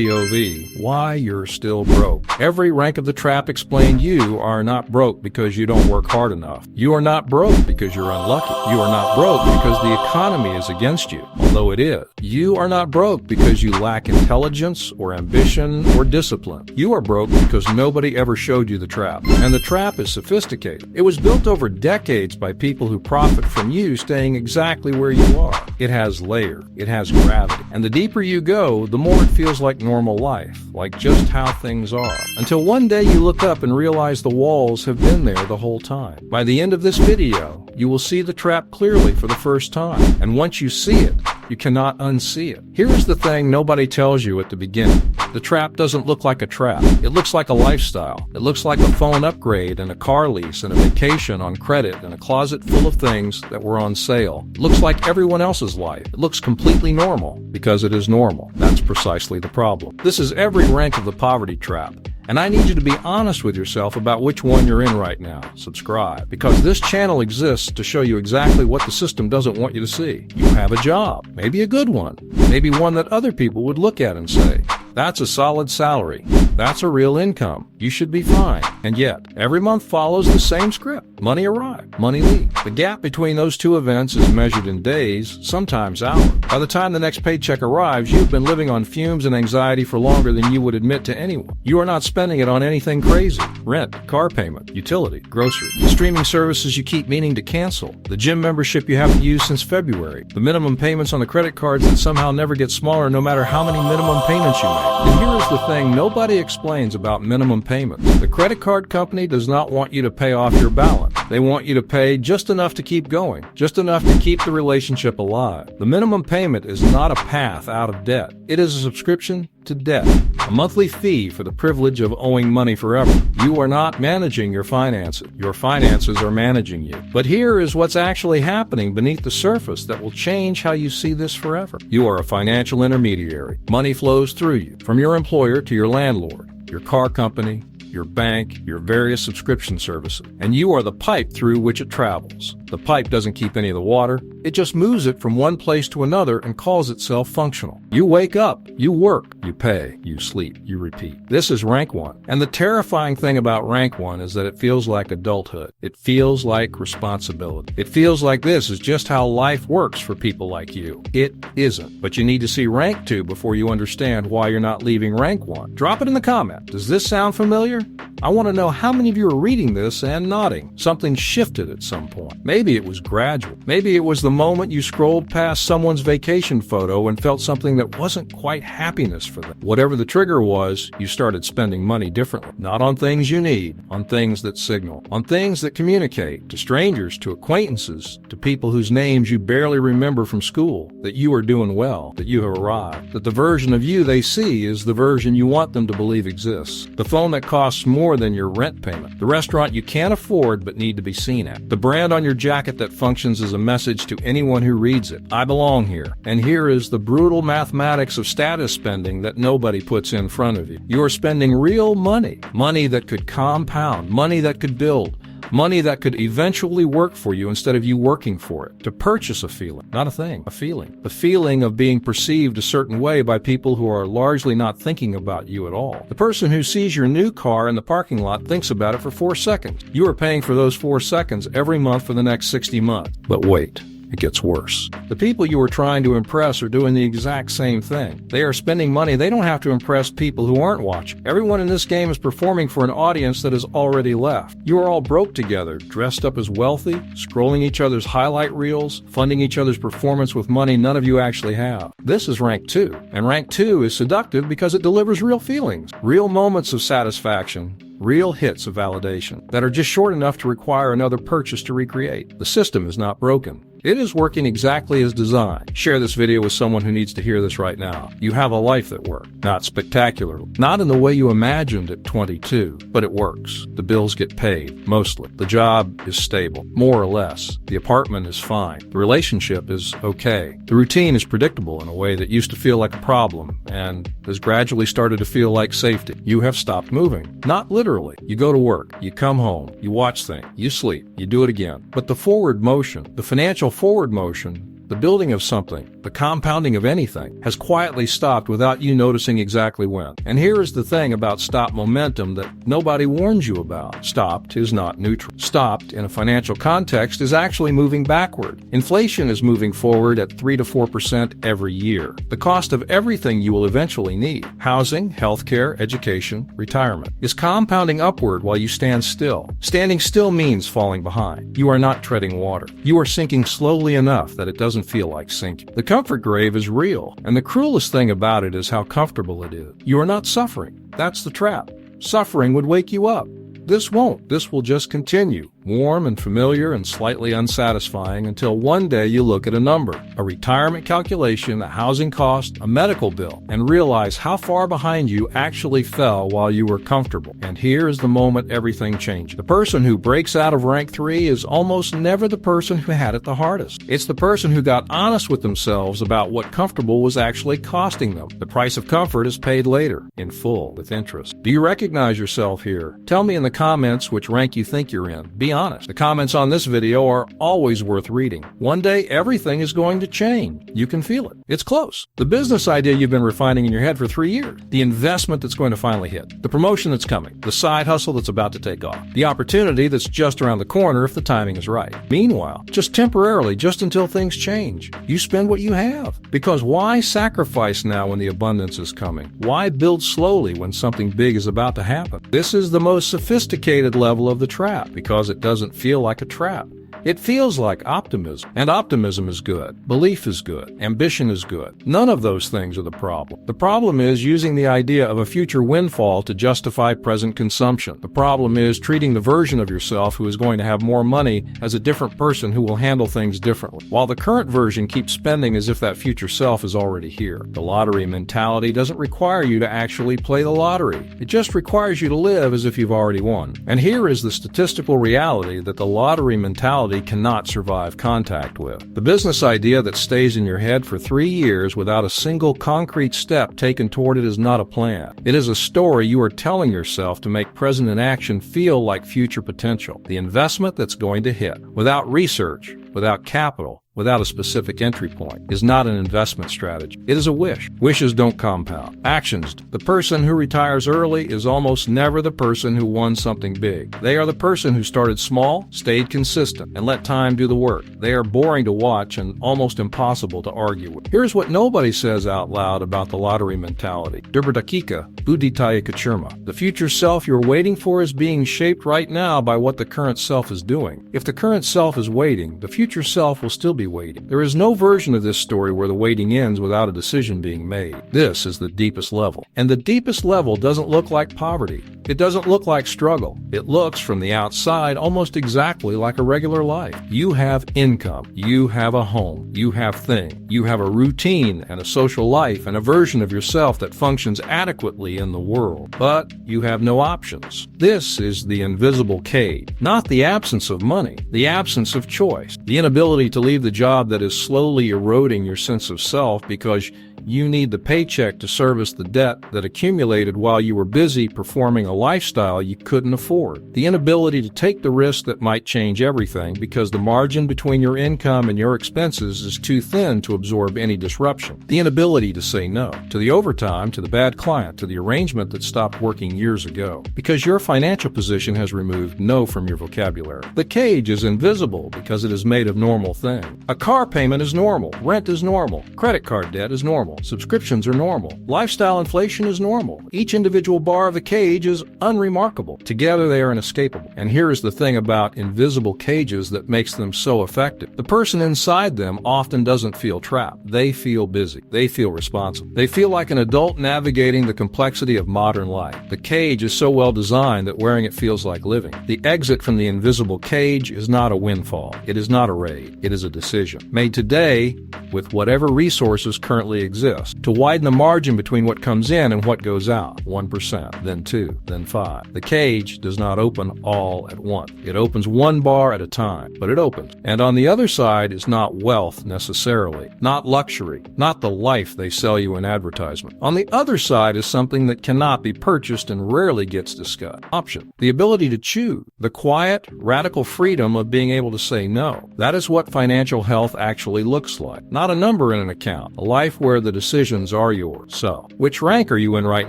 POV, why you're still broke. Every rank of the trap explained you are not broke because you don't work hard enough. You are not broke because you're unlucky. You are not broke because the economy is against you, although it is. You are not broke because you lack intelligence or ambition or discipline. You are broke because nobody ever showed you the trap. And the trap is sophisticated. It was built over decades by people who profit from you staying exactly where you are. It has layers. It has gravity. And the deeper you go, the more it feels like normal life, like just how things are. Until one day you look up and realize the walls have been there the whole time. By the end of this video, you will see the trap clearly for the first time. And once you see it, you cannot unsee it. Here's the thing nobody tells you at the beginning. The trap doesn't look like a trap. It looks like a lifestyle. It looks like a phone upgrade and a car lease and a vacation on credit and a closet full of things that were on sale. It looks like everyone else's life. It looks completely normal because it is normal. That's precisely the problem. This is every rank of the poverty trap. And I need you to be honest with yourself about which one you're in right now. Subscribe, because this channel exists to show you exactly what the system doesn't want you to see. You have a job, maybe a good one, maybe one that other people would look at and say, that's a solid salary. That's a real income. You should be fine. And yet, every month follows the same script. Money arrives, money leaves. The gap between those two events is measured in days, sometimes hours. By the time the next paycheck arrives, you've been living on fumes and anxiety for longer than you would admit to anyone. You are not spending it on anything crazy. Rent, car payment, utility, grocery, the streaming services you keep meaning to cancel, the gym membership you haven't used since February, the minimum payments on the credit cards that somehow never get smaller no matter how many minimum payments you make. And here is the thing nobody explains about minimum payments. The credit card company does not want you to pay off your balance. They want you to pay just enough to keep going, just enough to keep the relationship alive. The minimum payment is not a path out of debt. It is a subscription to debt, a monthly fee for the privilege of owing money forever. You are not managing your finances. Your finances are managing you. But here is what's actually happening beneath the surface that will change how you see this forever. You are a financial intermediary. Money flows through you, from your employer to your landlord, your car company, your bank, your various subscription services, and you are the pipe through which it travels. The pipe doesn't keep any of the water. It just moves it from one place to another and calls itself functional. You wake up, you work, you pay, you sleep, you repeat. This is rank 1. And the terrifying thing about rank 1 is that it feels like adulthood. It feels like responsibility. It feels like this is just how life works for people like you. It isn't. But you need to see rank 2 before you understand why you're not leaving rank 1. Drop it in the comment. Does this sound familiar? I want to know how many of you are reading this and nodding. Something shifted at some point. Maybe it was gradual. Maybe it was the moment you scrolled past someone's vacation photo and felt something that wasn't quite happiness for them. Whatever the trigger was, you started spending money differently. Not on things you need, on things that signal, on things that communicate to strangers, to acquaintances, to people whose names you barely remember from school, that you are doing well, that you have arrived, that the version of you they see is the version you want them to believe exists. The phone that costs more than your rent payment. The restaurant you can't afford but need to be seen at. The brand on your jacket that functions as a message to anyone who reads it. I belong here. And here is the brutal mathematics of status spending that nobody puts in front of you. You are spending real money. Money that could compound. Money that could build. Money that could eventually work for you instead of you working for it. To purchase a feeling, not a thing, a feeling. The feeling of being perceived a certain way by people who are largely not thinking about you at all. The person who sees your new car in the parking lot thinks about it for 4 seconds. You are paying for those 4 seconds every month for the next 60 months. But wait. It gets worse. The people you are trying to impress are doing the exact same thing. They are spending money they don't have to impress people who aren't watching. Everyone in this game is performing for an audience that has already left. You are all broke together, dressed up as wealthy, scrolling each other's highlight reels, funding each other's performance with money none of you actually have. This is rank 2. And rank 2 is seductive because it delivers real feelings, real moments of satisfaction, real hits of validation that are just short enough to require another purchase to recreate. The system is not broken. It is working exactly as designed. Share this video with someone who needs to hear this right now. You have a life that works. Not spectacular. Not in the way you imagined at 22, but it works. The bills get paid, mostly. The job is stable, more or less. The apartment is fine. The relationship is okay. The routine is predictable in a way that used to feel like a problem and has gradually started to feel like safety. You have stopped moving. Not literally. You go to work. You come home. You watch things. You sleep. You do it again. But the forward motion, the financial forward motion, The building of something, the compounding of anything, has quietly stopped without you noticing exactly when. And here is the thing about stopped momentum that nobody warns you about. Stopped is not neutral. Stopped, in a financial context, is actually moving backward. Inflation is moving forward at 3 to 4% every year. The cost of everything you will eventually need, housing, healthcare, education, retirement, is compounding upward while you stand still. Standing still means falling behind. You are not treading water. You are sinking slowly enough that it doesn't feel like sinking. The comfort grave is real, and the cruelest thing about it is how comfortable it is. You are not suffering. That's the trap. Suffering would wake you up. This won't. This will just continue, warm and familiar and slightly unsatisfying until one day you look at a number, a retirement calculation, a housing cost, a medical bill, and realize how far behind you actually fell while you were comfortable. And here is the moment everything changes. The person who breaks out of rank 3 is almost never the person who had it the hardest. It's the person who got honest with themselves about what comfortable was actually costing them. The price of comfort is paid later, in full, with interest. Do you recognize yourself here? Tell me in the comments which rank you think you're in. Be honest. The comments on this video are always worth reading. One day, everything is going to change. You can feel it. It's close. The business idea you've been refining in your head for 3 years. The investment that's going to finally hit. The promotion that's coming. The side hustle that's about to take off. The opportunity that's just around the corner if the timing is right. Meanwhile, just temporarily, just until things change, you spend what you have. Because why sacrifice now when the abundance is coming? Why build slowly when something big is about to happen? This is the most sophisticated level of the trap because it doesn't feel like a trap. It feels like optimism, and optimism is good. Belief is good. Ambition is good. None of those things are the problem. The problem is using the idea of a future windfall to justify present consumption. The problem is treating the version of yourself who is going to have more money as a different person who will handle things differently, while the current version keeps spending as if that future self is already here. The lottery mentality doesn't require you to actually play the lottery. It just requires you to live as if you've already won. And here is the statistical reality that the lottery mentality cannot survive contact with. The business idea that stays in your head for 3 years without a single concrete step taken toward it is not a plan. It is a story you are telling yourself to make present inaction feel like future potential. The investment that's going to hit, without research, without capital, without a specific entry point, is not an investment strategy. It is a wish. Wishes don't compound. Actions. The person who retires early is almost never the person who won something big. They are the person who started small, stayed consistent, and let time do the work. They are boring to watch and almost impossible to argue with. Here's what nobody says out loud about the lottery mentality. Durberdakika, buditaya kachurma. The future self you're waiting for is being shaped right now by what the current self is doing. If the current self is waiting, the future self will still be waiting. There is no version of this story where the waiting ends without a decision being made. This is the deepest level. And the deepest level doesn't look like poverty. It doesn't look like struggle. It looks from the outside almost exactly like a regular life. You have income. You have a home. You have things. You have a routine and a social life and a version of yourself that functions adequately in the world. But you have no options. This is the invisible cage. Not the absence of money, the absence of choice, the inability to leave the job that is slowly eroding your sense of self because you need the paycheck to service the debt that accumulated while you were busy performing a lifestyle you couldn't afford. The inability to take the risk that might change everything because the margin between your income and your expenses is too thin to absorb any disruption. The inability to say no to the overtime, to the bad client, to the arrangement that stopped working years ago because your financial position has removed no from your vocabulary. The cage is invisible because it is made of normal things. A car payment is normal. Rent is normal. Credit card debt is normal. Subscriptions are normal. Lifestyle inflation is normal. Each individual bar of the cage is unremarkable. Together they are inescapable. And here is the thing about invisible cages that makes them so effective. The person inside them often doesn't feel trapped. They feel busy. They feel responsible. They feel like an adult navigating the complexity of modern life. The cage is so well designed that wearing it feels like living. The exit from the invisible cage is not a windfall. It is not a raid. It is a decision made today with whatever resources currently exist exist, to widen the margin between what comes in and what goes out. 1%, then 2, then 5. The cage does not open all at once. It opens one bar at a time, but it opens. And on the other side is not wealth necessarily, not luxury, not the life they sell you in advertisement. On the other side is something that cannot be purchased and rarely gets discussed. Option. The ability to choose. The quiet, radical freedom of being able to say no. That is what financial health actually looks like. Not a number in an account. A life where the decisions are yours. So, which rank are you in right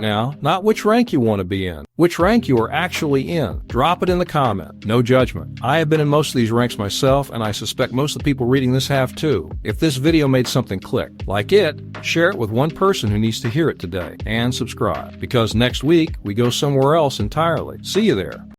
now? Not which rank you want to be in. Which rank you are actually in. Drop it in the comment. No judgment. I have been in most of these ranks myself, and I suspect most of the people reading this have too. If this video made something click, like it, share it with one person who needs to hear it today, and subscribe, because next week we go somewhere else entirely. See you there.